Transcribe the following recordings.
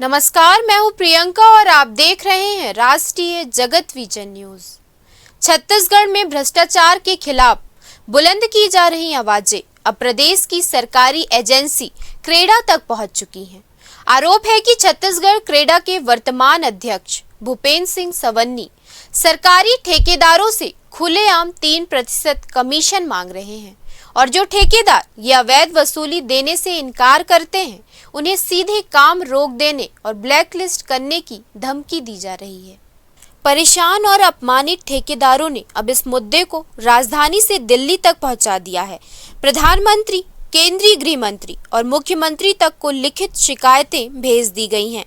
नमस्कार, मैं हूं प्रियंका और आप देख रहे हैं राष्ट्रीय जगत विजन न्यूज। छत्तीसगढ़ में भ्रष्टाचार के खिलाफ बुलंद की जा रही आवाजें अब प्रदेश की सरकारी एजेंसी क्रेडा तक पहुंच चुकी हैं। आरोप है कि छत्तीसगढ़ क्रेडा के वर्तमान अध्यक्ष भूपेन्द्र सिंह सवन्नी सरकारी ठेकेदारों से खुलेआम 3% कमीशन मांग रहे हैं और जो ठेकेदार ये अवैध वसूली देने से इनकार करते हैं उन्हें सीधे काम रोक देने और ब्लैकलिस्ट करने की धमकी दी जा रही है। परेशान और अपमानित ठेकेदारों ने अब इस मुद्दे को राजधानी से दिल्ली तक पहुंचा दिया है। प्रधानमंत्री, केंद्रीय गृह मंत्री और मुख्यमंत्री तक को लिखित शिकायतें भेज दी गई हैं।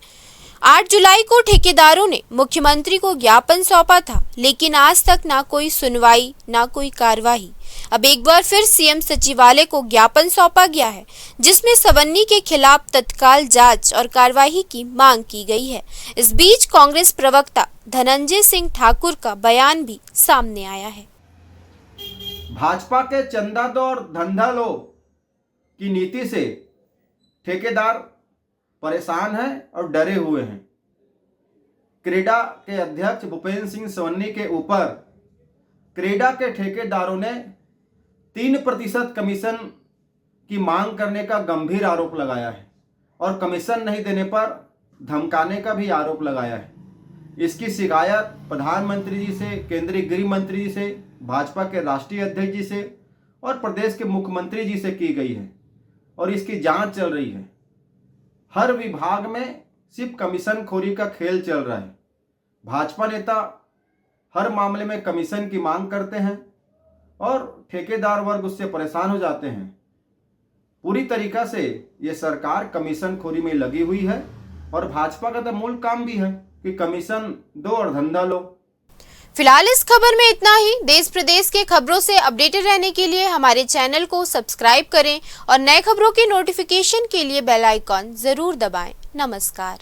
8 जुलाई को ठेकेदारों ने मुख्यमंत्री को ज्ञापन सौंपा था, लेकिन आज तक ना कोई सुनवाई ना कोई कार्रवाई। अब एक बार फिर सीएम सचिवालय को ज्ञापन सौंपा गया है, जिसमें सवन्नी के खिलाफ तत्काल जांच और कार्रवाई की मांग की गई है। इस बीच कांग्रेस प्रवक्ता धनंजय सिंह ठाकुर का बयान भी सामने आया है। भाजपा के चंदा दो और धंधा लो की नीति से ठेकेदार परेशान हैं और डरे हुए हैं। क्रेडा के अध्यक्ष भूपेन्द्र सिंह सवन्नी के ऊपर क्रेडा के ठेकेदारों ने 3% कमीशन की मांग करने का गंभीर आरोप लगाया है और कमीशन नहीं देने पर धमकाने का भी आरोप लगाया है। इसकी शिकायत प्रधानमंत्री जी से, केंद्रीय गृह मंत्री जी से, भाजपा के राष्ट्रीय अध्यक्ष जी से और प्रदेश के मुख्यमंत्री जी से की गई है और इसकी जांच चल रही है। हर विभाग में सिर्फ कमीशन खोरी का खेल चल रहा है। भाजपा नेता हर मामले में कमीशन की मांग करते हैं और ठेकेदार वर्ग उससे परेशान हो जाते हैं। पूरी तरीका से ये सरकार कमीशन खोरी में लगी हुई है और भाजपा का तो मूल काम भी है कि कमीशन दो और धंधा लो। फिलहाल इस खबर में इतना ही। देश प्रदेश के खबरों से अपडेटेड रहने के लिए हमारे चैनल को सब्सक्राइब करें और नए खबरों की नोटिफिकेशन के लिए बेल आइकॉन जरूर दबाएं। नमस्कार।